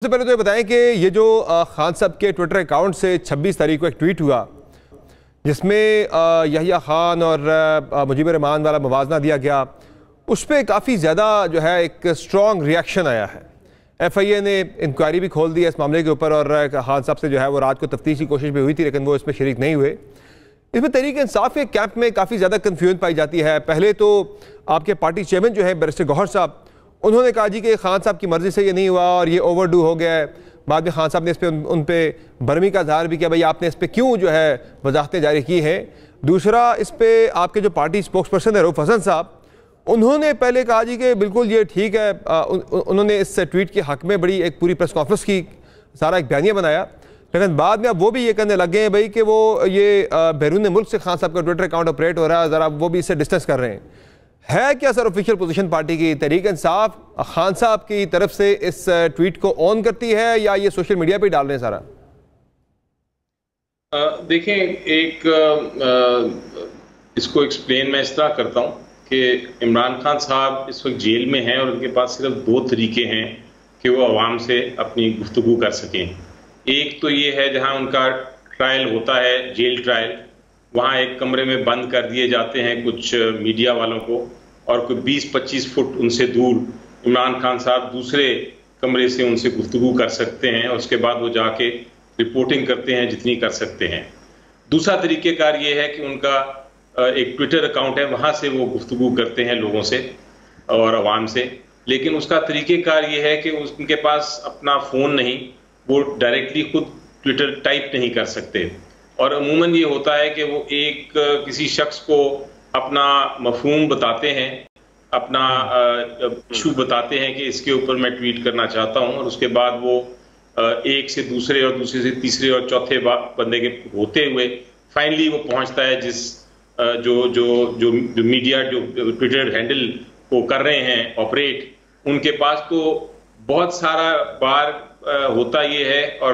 सबसे पहले तो ये बताएं कि ये जो खान साहब के ट्विटर अकाउंट से 26 तारीख को एक ट्वीट हुआ जिसमें यहिया खान और मुजीबर रहमान वाला मुवाजना दिया गया, उस पर काफ़ी ज़्यादा जो है एक स्ट्रॉन्ग रिएक्शन आया है। FIA ने इंक्वायरी भी खोल दी है इस मामले के ऊपर और खान साहब से जो है वो रात को तफ्तीश की कोशिश भी हुई थी, लेकिन वो इसमें शरीक नहीं हुए। इसमें तहरीक इंसाफ के कैंप में काफ़ी ज़्यादा कन्फ्यूजन पाई जाती है। पहले तो आपके पार्टी चेयरमैन जो है बैरिस्टर गौहर साहब, उन्होंने कहा जी कि खान साहब की मर्ज़ी से ये नहीं हुआ और ये ओवरडू हो गया है। बाद में खान साहब ने इस पर उन पर बरमी का इज़हार भी किया, भाई आपने इस पर क्यों जो है वजाहतें जारी की हैं। दूसरा, इस पर आपके जो पार्टी स्पोक्स पर्सन है रऊफ़ हसन साहब, उन्होंने पहले कहा जी कि बिल्कुल ये ठीक है। उन्होंने इस ट्वीट के हक़ में बड़ी एक पूरी प्रेस कॉन्फ्रेंस की, सारा एक बयानिया बनाया, लेकिन बाद में अब वो भी ये कहने लगे हैं भाई कि वो ये बैरून मुल्क से खान साहब का ट्विटर अकाउंट ऑपरेट हो रहा है, ज़रा वो भी इससे डिस्टेंस कर रहे हैं। है क्या सर ऑफिशियल पोजीशन पार्टी की? तहरीक इंसाफ खान साहब की तरफ से इस ट्वीट को ऑन करती है या ये सोशल मीडिया पे डाल रहे हैं सारा? देखें, इसको एक्सप्लेन मैं इस तरह करता हूं कि इमरान खान साहब इस वक्त जेल में हैं और उनके पास सिर्फ दो तरीके हैं कि वो आवाम से अपनी गुफ्तगू कर सकें। एक तो ये है जहां उनका ट्रायल होता है, जेल ट्रायल, वहां एक कमरे में बंद कर दिए जाते हैं कुछ मीडिया वालों को और कोई 20-25 फुट उनसे दूर इमरान खान साहब दूसरे कमरे से उनसे गुफ्तगू कर सकते हैं और उसके बाद वो जाके रिपोर्टिंग करते हैं जितनी कर सकते हैं। दूसरा तरीक़ेकार ये है कि उनका एक ट्विटर अकाउंट है, वहां से वो गुफ्तगू करते हैं लोगों से और आवाम से, लेकिन उसका तरीक़ेकार ये है कि उनके पास अपना फ़ोन नहीं, वो डायरेक्टली खुद ट्विटर टाइप नहीं कर सकते। और अमूमन ये होता है कि वो एक किसी शख्स को अपना मफहूम बताते हैं, अपना इशू बताते हैं कि इसके ऊपर मैं ट्वीट करना चाहता हूं, और उसके बाद वो एक से दूसरे और दूसरे से तीसरे और चौथे बंदे के होते हुए फाइनली वो पहुंचता है जिस जो जो जो जो मीडिया जो ट्विटर हैंडल को कर रहे हैं ऑपरेट, उनके पास तो बहुत सारा बार होता ये है, और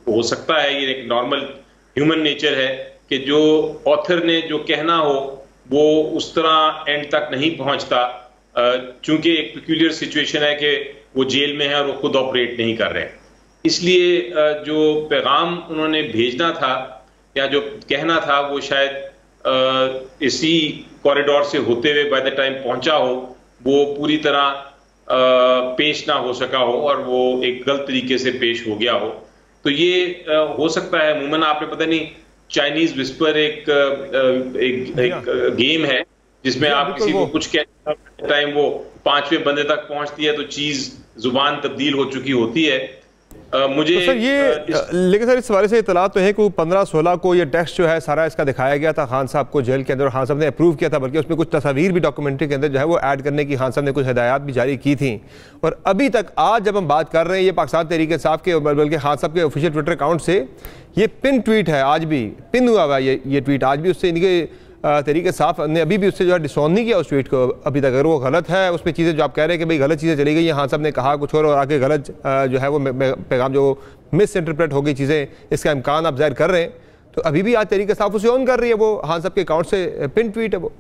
हो सकता है ये एक नॉर्मल ह्यूमन नेचर है कि जो ऑथर ने जो कहना हो वो उस तरह एंड तक नहीं पहुंचता, चूंकि एक पेक्यूलियर सिचुएशन है कि वो जेल में है और वो खुद ऑपरेट नहीं कर रहे। इसलिए जो पैगाम उन्होंने भेजना था या जो कहना था वो शायद इसी कॉरिडोर से होते हुए बाय द टाइम पहुंचा हो, वो पूरी तरह पेश ना हो सका हो और वो एक गलत तरीके से पेश हो गया हो। तो ये हो सकता है। अमूमन आपने पता नहीं, चाइनीज विस्पर एक गेम है जिसमें आप किसी को कुछ कहते टाइम वो 5वें बंदे तक पहुंचती है तो चीज जुबान तब्दील हो चुकी होती है। मुझे तो सर लेकिन सर इस हवाले से इतला तो है कि 15-16 को ये टेक्स्ट जो है सारा इसका दिखाया गया था खान साहब को जेल के अंदर, खान साहब ने अप्रूव किया था, बल्कि उसमें कुछ तस्वीर भी डॉक्यूमेंट्री के अंदर जो है वो ऐड करने की खान साहब ने कुछ हिदायत भी जारी की थी। और अभी तक आज जब हम बात कर रहे हैं ये पाकिस्तान तहरीक इंसाफ के बल्कि खान साहब के ऑफिशियल ट्विटर अकाउंट से ये पिन ट्वीट है, आज भी पिन हुआ हुआ ये ट्वीट, आज भी उससे इनके तहरीक इंसाफ ने अभी भी उससे जो है डिसऑन नहीं किया उस ट्वीट को अभी तक। अगर वो गलत है, उसमें चीज़ें जो आप कह रहे हैं कि भाई गलत चीज़ें चली गई, खान साहब ने कहा कुछ और आगे गलत जो है वो पैगाम जो मिस इंटरप्रेट हो गई चीज़ें, इसका इम्कान आप जाहिर कर रहे हैं, तो अभी भी आज तहरीक इंसाफ उसे ऑन कर रही है, वो खान साहब के अकाउंट से पिन ट्वीट है वो।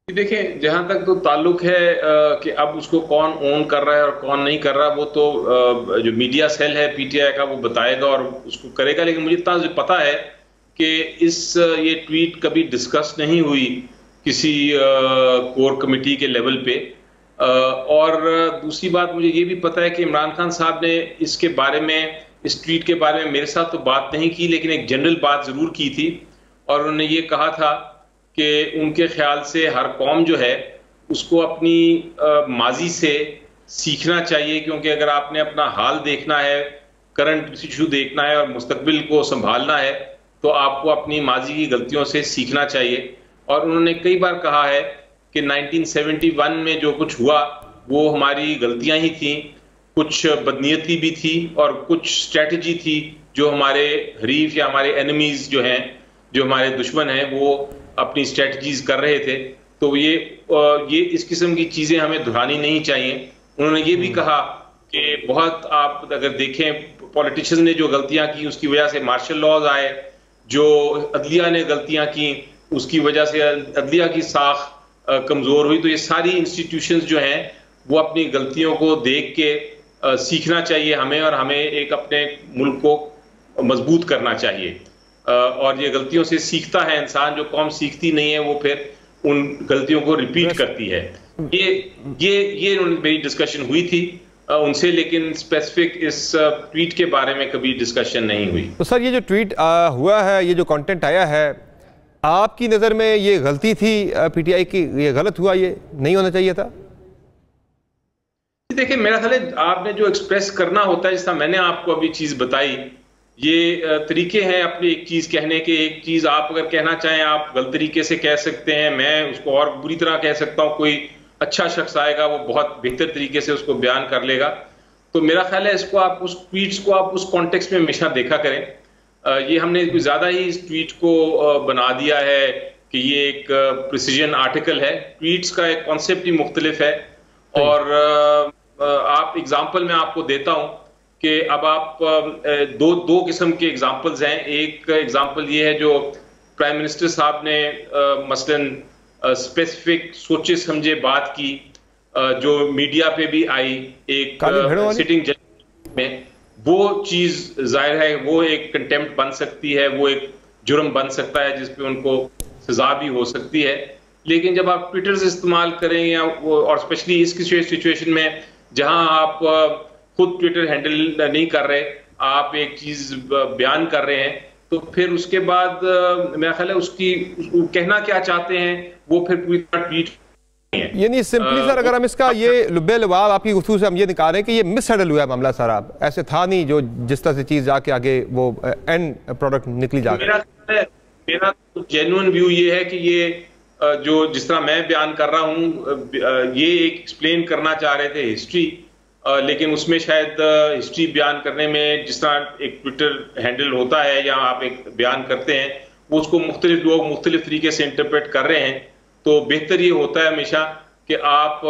देखिए, जहां तक तो ताल्लुक है कि अब उसको कौन ऑन कर रहा है और कौन नहीं कर रहा, वो तो जो मीडिया सेल है PTI का वो बताएगा और उसको करेगा। लेकिन मुझे इतना पता है कि ये ट्वीट कभी डिस्कस नहीं हुई किसी कोर कमेटी के लेवल पे। और दूसरी बात मुझे ये भी पता है कि इमरान खान साहब ने इसके बारे में, इस ट्वीट के बारे में मेरे साथ तो बात नहीं की, लेकिन एक जनरल बात जरूर की थी और उन्होंने ये कहा था कि उनके ख्याल से हर कौम जो है उसको अपनी माजी से सीखना चाहिए, क्योंकि अगर आपने अपना हाल देखना है, करंट इशू देखना है और मुस्तकबिल को संभालना है तो आपको अपनी माजी की गलतियों से सीखना चाहिए। और उन्होंने कई बार कहा है कि 1971 में जो कुछ हुआ वो हमारी गलतियां ही थी, कुछ बदनीयती भी थी और कुछ स्ट्रेटजी थी जो हमारे हरीफ या हमारे एनिमीज जो हैं, जो हमारे दुश्मन हैं, वो अपनी स्ट्रेटजीज कर रहे थे। तो ये इस किस्म की चीजें हमें दोहरानी नहीं चाहिए। उन्होंने ये भी कहा कि बहुत आप अगर देखें पॉलिटिशियंस ने जो गलतियां की उसकी वजह से मार्शल लॉज आए, जो अदलिया ने गलतियां की उसकी वजह से अदलिया की साख कमजोर हुई। तो ये सारी इंस्टीट्यूशंस जो हैं वो अपनी गलतियों को देख के सीखना चाहिए हमें, और हमें एक अपने मुल्क को मजबूत करना चाहिए। और ये गलतियों से सीखता है इंसान, जो कौम सीखती नहीं है वो फिर उन गलतियों को रिपीट करती है। ये मेरी डिस्कशन हुई थी उनसे, लेकिन स्पेसिफिक इस ट्वीट के बारे में कभी डिस्कशन नहीं हुई। तो सर, ये जो ट्वीट हुआ है, ये जो कंटेंट आया है, आपकी नज़र में ये गलती थी पीटीआई की, ये गलत हुआ, ये नहीं होना चाहिए था? देखिए, मेरा ख्याल है आपने जो एक्सप्रेस करना होता है, जिस तरह मैंने आपको अभी चीज बताई, ये तरीके हैं अपनी एक चीज कहने के। एक चीज आप अगर कहना चाहें आप गलत तरीके से कह सकते हैं, मैं उसको और बुरी तरह कह सकता हूं, कोई अच्छा शख्स आएगा वो बहुत बेहतर तरीके से उसको बयान कर लेगा। तो मेरा ख्याल है इसको आप उस ट्वीट्स को आप उस कॉन्टेक्स्ट में हमेशा देखा करें। ये हमने कुछ ज्यादा ही इस ट्वीट को बना दिया है कि ये एक प्रिसीजन आर्टिकल है। ट्वीट्स का एक कॉन्सेप्ट ही मुख्तलिफ है। और आप एग्जाम्पल मैं आपको देता हूं कि अब आप दो किस्म के एग्जाम्पल्स हैं। एक एग्जाम्पल ये है जो प्राइम मिनिस्टर साहब ने मसलन स्पेसिफिक सोचे समझे बात की, जो मीडिया पे भी आई एक सिटिंग जज में, वो चीज जाहिर है वो एक कंटेम्प्ट बन सकती है, वो एक जुर्म बन सकता है जिसपे उनको सजा भी हो सकती है। लेकिन जब आप ट्विटर से इस्तेमाल करें या और स्पेशली इस सिचुएशन में जहां आप खुद ट्विटर हैंडल नहीं कर रहे, आप एक चीज बयान कर रहे हैं, तो फिर उसके बाद मेरा ख्याल है उसकी कहना क्या चाहते हैं वो फिर पूरी तरह ट्वीट है। यानी सिंपली सर, अगर हम इसका ये लुब्बे लुबाब आपकी गुफ्तगू से हम ये निकाल रहे हैं कि ये मिस हैंडल हुआ है मामला सारा, ऐसे था नहीं जो जिस तरह से चीज जाके आगे वो एंड प्रोडक्ट निकली जाके। मेरा जेन्युइन व्यू ये है कि ये जो जिस तरह मैं बयान कर रहा हूं, ये एक एक्सप्लेन करना चाह रहे थे हिस्ट्री, लेकिन उसमें शायद हिस्ट्री बयान करने में जिस तरह एक ट्विटर हैंडल होता है या आप एक बयान करते हैं, वो उसको मुख्तलिफ लोग मुख्तलिफ तरीके से इंटरप्रेट कर रहे हैं। तो बेहतर ये होता है हमेशा कि आप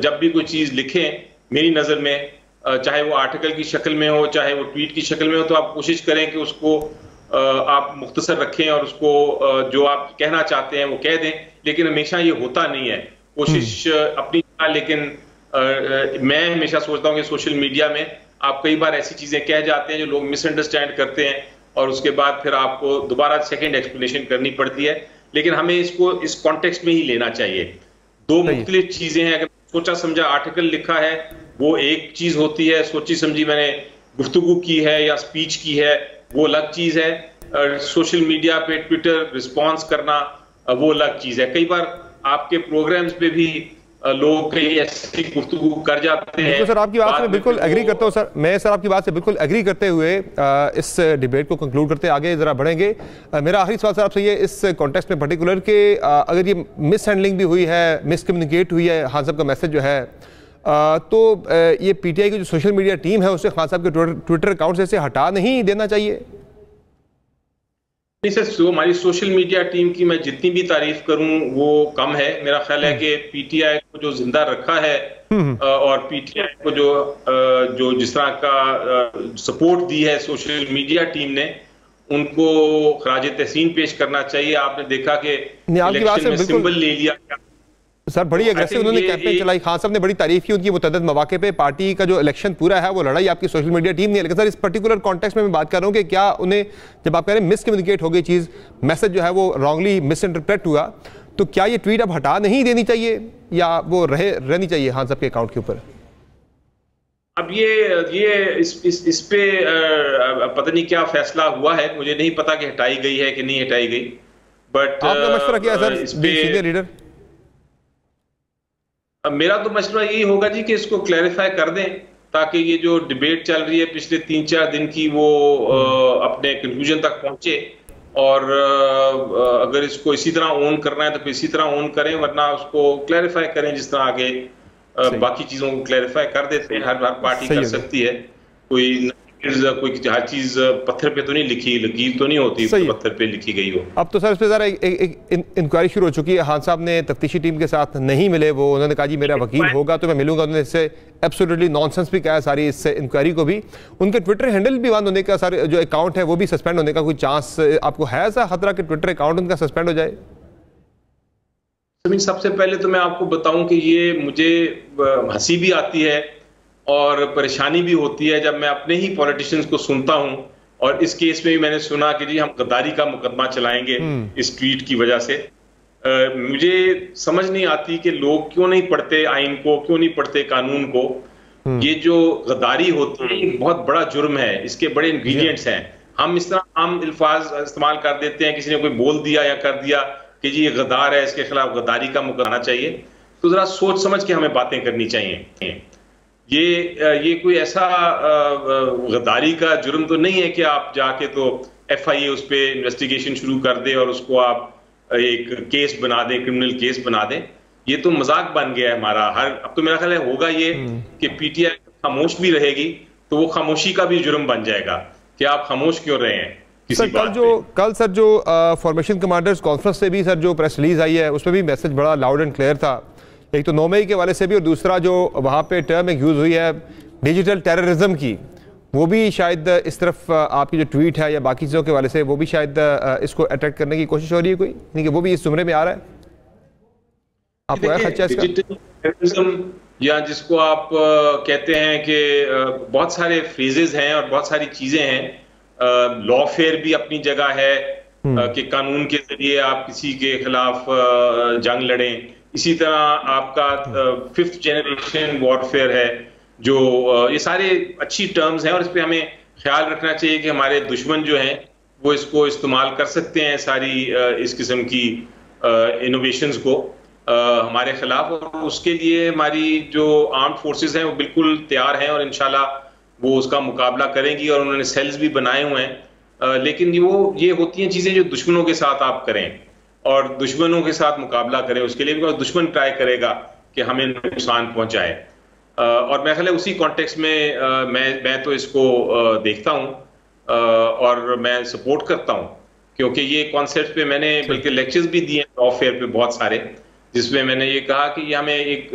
जब भी कोई चीज़ लिखें, मेरी नज़र में चाहे वो आर्टिकल की शक्ल में हो चाहे वो ट्वीट की शक्ल में हो, तो आप कोशिश करें कि उसको आप मुख्तसर रखें और उसको जो आप कहना चाहते हैं वो कह दें। लेकिन हमेशा ये होता नहीं है, कोशिश अपनी, लेकिन मैं हमेशा सोचता हूँ कि सोशल मीडिया में आप कई बार ऐसी चीजें कह जाते हैं जो लोग मिसअंडरस्टैंड करते हैं और उसके बाद फिर आपको दोबारा सेकंड एक्सप्लेनेशन करनी पड़ती है। लेकिन हमें इसको इस कॉन्टेक्स्ट में ही लेना चाहिए। दो मुख्तलिफ चीजें हैं। अगर सोचा समझा आर्टिकल लिखा है वो एक चीज होती है, सोची समझी मैंने गुफ्तगू की है या स्पीच की है वो अलग चीज है। सोशल मीडिया पे ट्विटर रिस्पॉन्स करना वो अलग चीज है। कई बार आपके प्रोग्राम्स पे भी लोग कई ऐसी गुफ्तगू कर जाते हैं। तो सर आपकी बात से बिल्कुल एग्री करता हूँ सर, मैं सर आपकी बात से बिल्कुल एग्री करते हुए इस डिबेट को कंक्लूड करते आगे जरा बढ़ेंगे। मेरा आखिरी सवाल सर आपसे ये इस कॉन्टेक्स्ट में पर्टिकुलर के अगर ये मिस हैंडलिंग भी हुई है, मिसकम्युनिकेट हुई है खान साहब का मैसेज जो है, तो ये पीटीआई की जो सोशल मीडिया टीम है उसे खान साहब के ट्विटर अकाउंट से हटा नहीं देना चाहिए? नहीं सर, हमारी सोशल मीडिया टीम की मैं जितनी भी तारीफ करूं वो कम है। मेरा ख्याल है कि पीटीआई को जो जिंदा रखा है और पीटीआई को जो जिस तरह का सपोर्ट दी है सोशल मीडिया टीम ने, उनको खराज तहसीन पेश करना चाहिए। आपने देखा कि इलेक्शन में सिंबल ले लिया सर, बड़ी अग्रेसिव उन्होंने कैंपेन चलाई। खान साहब ने बड़ी तारीफ की उनकी मुतअद्दिद मौके पे। पार्टी का जो इलेक्शन पूरा है वो लड़ाई आपकी सोशल मीडिया टीम ने। लेकिन सर इस पर्टिकुलर कॉन्टेक्स्ट में मैं बात कर रहा हूँ कि क्या उन्हें, जब आप कह रहे हैं मिसकम्युनिकेट हो गई चीज़, मैसेज जो है वो रॉन्गली मिसइंटरप्रेट हुआ, तो क्या ये ट्वीट अब हटा नहीं देनी चाहिए या वो रहनी चाहिए खान साहब के अकाउंट के ऊपर? अब ये इस पे पता नहीं क्या फैसला हुआ है, मुझे नहीं पता कि हटाई गई है कि नहीं हटाई गई। बट आपका मशवरा क्या सर सीनियर लीडर? मेरा तो मशवरा यही होगा जी कि इसको क्लैरिफाई कर दें ताकि ये जो डिबेट चल रही है पिछले 3-4 दिन की वो अपने कंक्लूजन तक पहुंचे। और अगर इसको इसी तरह ऑन करना है तो इसी तरह ऑन करें, वरना उसको क्लैरिफाई करें जिस तरह आगे बाकी चीजों को क्लैरिफाई कर देते हैं। हर पार्टी कर सकती है, कोई हर चीज पत्थर पे तो नहीं लिखी, लकीर तो नहीं होती पत्थर पे लिखी गई हो। अब तो सर इस पे जरा एक इंक्वायरी शुरू हो चुकी है। खान साहब ने तफ्तीशी टीम के साथ नहीं मिले, वो उन्होंने कहा जी मेरा वकील होगा तो मैं मिलूंगा। उन्होंने इससे एब्सोल्युटली नॉनसेंस भी कहा सारी इस इंक्वायरी को भी। उनके ट्विटर हैंडल भी बंद होने का, सारे जो अकाउंट है वो भी सस्पेंड होने का कोई चांस आपको है? ऐसा खतरा कि ट्विटर अकाउंट उनका सस्पेंड हो जाए? सबसे पहले तो मैं आपको बताऊं कि ये मुझे हंसी भी आती है और परेशानी भी होती है जब मैं अपने ही पॉलिटिशियंस को सुनता हूं। और इस केस में भी मैंने सुना कि जी हम गद्दारी का मुकदमा चलाएंगे इस ट्वीट की वजह से। मुझे समझ नहीं आती कि लोग क्यों नहीं पढ़ते आइन को, क्यों नहीं पढ़ते कानून को। ये जो गद्दारी होती है ये बहुत बड़ा जुर्म है, इसके बड़े इंग्रेडिएंट्स हैं। हम इस तरह आम अल्फाज इस्तेमाल कर देते हैं, किसी ने कोई बोल दिया या कर दिया कि जी ये गद्दार है, इसके खिलाफ गद्दारी का मुकदमा चाहिए। तो जरा सोच समझ के हमें बातें करनी चाहिए। ये कोई ऐसा गद्दारी का जुर्म तो नहीं है कि आप जाके तो FIA उस पर इन्वेस्टिगेशन शुरू कर दे और उसको आप एक केस बना दें, क्रिमिनल केस बना दें। ये तो मजाक बन गया है हमारा। अब तो मेरा ख्याल है होगा ये कि PTI खामोश भी रहेगी तो वो खामोशी का भी जुर्म बन जाएगा कि आप खामोश क्यों रहे हैं किसी बात पे। कल सर जो फॉर्मेशन कमांडर्स कॉन्फ्रेंस से भी सर जो प्रेस रिलीज आई है उसमें भी मैसेज बड़ा लाउड एंड क्लियर था। एक तो 9 मई के वाले से भी, और दूसरा जो वहाँ पे टर्म एक यूज़ हुई है डिजिटल टेररिज्म की, वो भी शायद इस तरफ आपकी जो ट्वीट है या बाकी चीज़ों के वाले से वो भी शायद इसको अट्रैक्ट करने की कोशिश हो रही है कोई, नहीं कि वो भी इस जुमरे में आ रहा है। आपको क्या खर्चा इसका? डिजिटल टेररिज्म या जिसको आप कहते हैं कि बहुत सारे फ्रेजेस हैं और बहुत सारी चीजें हैं। लॉफेयर भी अपनी जगह है कि कानून के जरिए आप किसी के खिलाफ जंग लड़ें। इसी तरह आपका 5th जनरेशन वॉरफेयर है, जो ये सारे अच्छी टर्म्स हैं और इस पर हमें ख्याल रखना चाहिए कि हमारे दुश्मन जो हैं वो इसको इस्तेमाल कर सकते हैं सारी इस किस्म की इनोवेशंस को हमारे खिलाफ। और उसके लिए हमारी जो आर्म्ड फोर्सेस हैं वो बिल्कुल तैयार हैं और इंशाल्लाह वो उसका मुकाबला करेंगी और उन्होंने सेल्स भी बनाए हुए हैं। लेकिन ये होती हैं चीजें जो दुश्मनों के साथ आप करें और दुश्मनों के साथ मुकाबला करें, उसके लिए भी दुश्मन ट्राई करेगा कि हमें नुकसान पहुंचाए। और मेरे ख्याल है उसी कॉन्टेक्स्ट में मैं तो इसको देखता हूं और मैं सपोर्ट करता हूं, क्योंकि ये कॉन्सेप्ट पे मैंने बल्कि लेक्चर्स भी दिए लॉफेयर पे बहुत सारे, जिसमें मैंने ये कहा कि हमें एक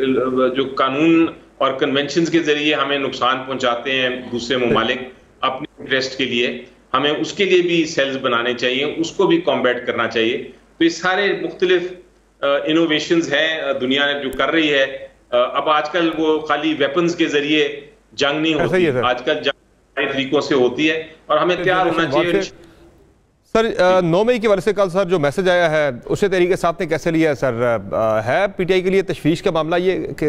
जो कानून और कन्वेंशंस के जरिए हमें नुकसान पहुंचाते हैं दूसरे ममालिक अपने इंटरेस्ट के लिए, हमें उसके लिए भी सेल्स बनाने चाहिए, उसको भी कॉम्बैट करना चाहिए। तो ये सारे मुख्तलिफ इनोवेशंस हैं दुनिया ने जो कर रही है। अब आजकल वो खाली वेपन्स के जरिए जंग नहीं होती, आजकल जंग कई तरीकों से होती है और हमें तैयार होना चाहिए। सर 9 मई की वजह से कल सर जो मैसेज आया है उसे तरीके से आपने कैसे लिया है सर? है PTI के लिए तशवीश का मामला ये कि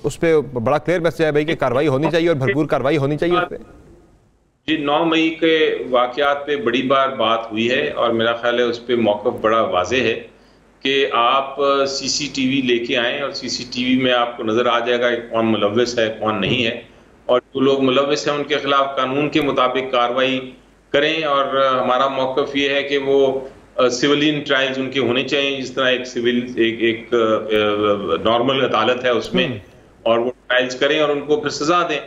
उस पर बड़ा क्लियर मैसेज आया भाई कि कार्रवाई होनी चाहिए और भरपूर कार्रवाई होनी चाहिए उस पर? जी 9 मई के वाकयात पे बड़ी बार बात हुई है और मेरा ख्याल है उस पर मौक़िफ़ बड़ा वाज़ेह है कि आप CCTV लेके आएँ और CCTV में आपको नज़र आ जाएगा कौन मुलव्विस है कौन नहीं है, और जो लोग मुलव्विस हैं उनके खिलाफ कानून के मुताबिक कार्रवाई करें। और हमारा मौक़िफ़ ये है कि वो सिविलियन ट्रायल्स उनके होने चाहिए, जिस तरह एक नॉर्मल अदालत है उसमें, और वो ट्रायल्स करें और उनको फिर सजा दें।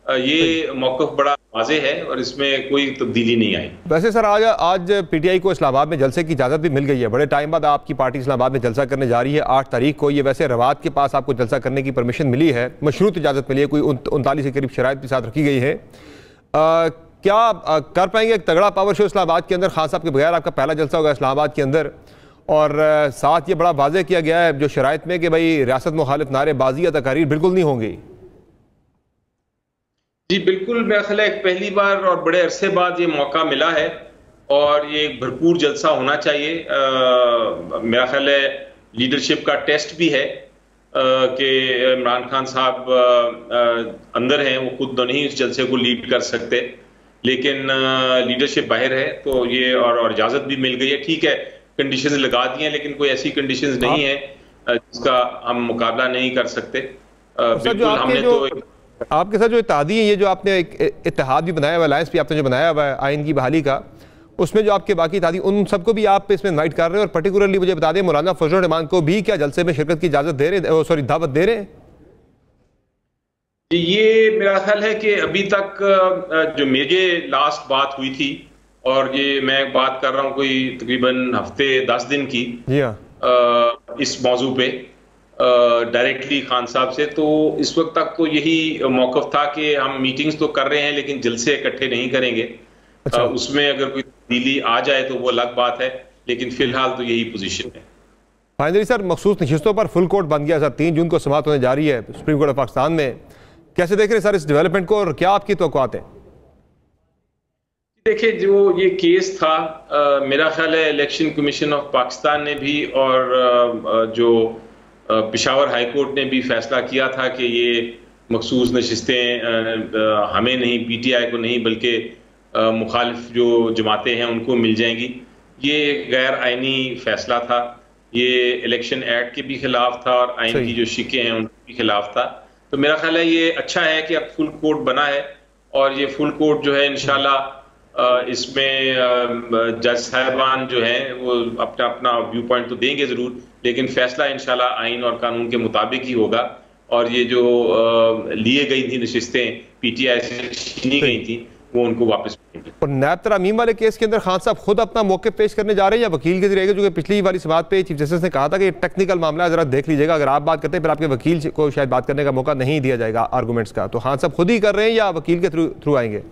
ये मौक़िफ़ बड़ा वाज़ेह है और इसमें कोई तब्दीली नहीं आई। वैसे सर आज PTI को इस्लामाबाद में जलसे की इजाज़त भी मिल गई है। बड़े टाइम बाद आपकी पार्टी इस्लामाबाद में जलसा करने जा रही है 8 तारीख को। ये वैसे रवात के पास आपको जलसा करने की परमिशन मिली है, मशरूत इजाज़त मिली है, कोई 39 के करीब शराइत के साथ रखी गई है। क्या कर पाएंगे एक तगड़ा पावर शो इस्लामाबाद के अंदर? खान साहब के बगैर आपका पहला जलसा होगा इस्लामाबाद के अंदर, और साथ ये बड़ा वाज़ेह किया गया है जो शराइत में कि भाई रियासत मुखालिफ नारेबाजी या तकारीर बिल्कुल नहीं होंगी। जी बिल्कुल, मेरा ख्याल है पहली बार और बड़े अरसे बाद ये मौका मिला है और ये भरपूर जलसा होना चाहिए। मेरा ख्याल है लीडरशिप का टेस्ट भी है कि इमरान खान साहब अंदर हैं, वो खुद तो नहीं इस जलसे को लीड कर सकते, लेकिन लीडरशिप बाहर है तो ये और इजाज़त भी मिल गई है। ठीक है, कंडीशंस लगा दी हैं, लेकिन कोई ऐसी कंडीशंस नहीं है जिसका हम मुकाबला नहीं कर सकते। बिल्कुल हमने तो आपके साथ जो इत्तेहादी है, ये जो आपने एक इत्तेहाद भी बनाया हुआ, अलायंस भी आपने जो बनाया हुआ है आइन की बहाली का, उसमें जो आपके बाकी इत्तेहादी उन सबको भी आप इसमें इनवाइट कर रहे हैं? और पर्टिकुलरली मुझे बता दें मौलाना फजल रहमान को भी क्या जलसे में शिरकत की इजाज़त दे रहे, सॉरी दावत दे रहे हैं? ये मेरा ख्याल है कि अभी तक जो मेरे लास्ट बात हुई थी, और ये मैं बात कर रहा हूँ कोई तकरीबन हफ्ते 10 दिन की, जी हाँ, इस मौजू पे डायरेक्टली खान साहब से, तो इस वक्त तक तो यही मौक़िफ़ था कि हम मीटिंग्स तो कर रहे हैं लेकिन जलसे इकट्ठे नहीं करेंगे। अच्छा। उसमें अगर कोई तब्दीली आ जाए तो वो अलग बात है, लेकिन फिलहाल तो यही पोजीशन है। फाइनली सर मखसूस नशिस्तों पर फुल कोर्ट बन गया सर, 3 जून को समाप्त होने जा रही है सुप्रीम कोर्ट ऑफ पाकिस्तान में। कैसे देख रहे हैं सर इस डेवलपमेंट को और क्या आपकी तवक्कुआत है? देखिए, जो ये केस था, मेरा ख्याल है इलेक्शन कमीशन ऑफ पाकिस्तान ने भी और जो पेशावर हाई कोर्ट ने भी फैसला किया था कि ये मखसूस नशिस्तें हमें नहीं, पीटीआई को नहीं, बल्कि मुखालिफ जो जमातें हैं उनको मिल जाएंगी। ये गैर आइनी फैसला था, ये इलेक्शन एक्ट के भी खिलाफ था और आइन की जो शिकें हैं उनके भी खिलाफ था। तो मेरा ख्याल है ये अच्छा है कि अब फुल कोर्ट बना है और ये फुल कोर्ट जो है इंशाल्लाह इसमें जज साहिबान जो हैं वो अपना अपना व्यू पॉइंट तो देंगे जरूर, लेकिन फैसला इंशाल्लाह आइन और कानून के मुताबिक ही होगा। और ये जो लिए गई थी नशिस्तें पीटीआई से छीनी गई थी वो उनको वापस मिलेंगी। और नैब तरमीम वाले केस के अंदर खान साहब खुद अपना मौक़िफ़ पेश करने जा रहे हैं या वकील के जरिए? जो कि पिछली वाली समात पे चीफ जस्टिस ने कहा था कि टेक्निकल मामला है, जरा देख लीजिएगा, अगर आप बात करते हैं फिर आपके वकील को शायद बात करने का मौका नहीं दिया जाएगा आर्गूमेंट्स का। तो खान साहब खुद ही कर रहे हैं या वकील के थ्रू आएंगे?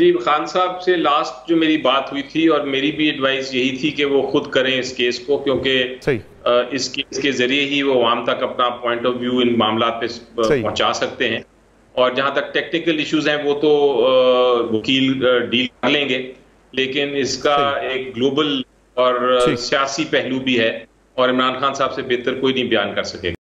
जी, खान साहब से लास्ट जो मेरी बात हुई थी और मेरी भी एडवाइस यही थी कि वो खुद करें इस केस को, क्योंकि इस केस के जरिए ही वो आवाम तक अपना पॉइंट ऑफ व्यू इन मामला पे पहुंचा सकते हैं। और जहां तक टेक्निकल इश्यूज हैं वो तो वकील डील कर लेंगे, लेकिन इसका एक ग्लोबल और सियासी पहलू भी है और इमरान खान साहब से बेहतर कोई नहीं बयान कर सकेगा।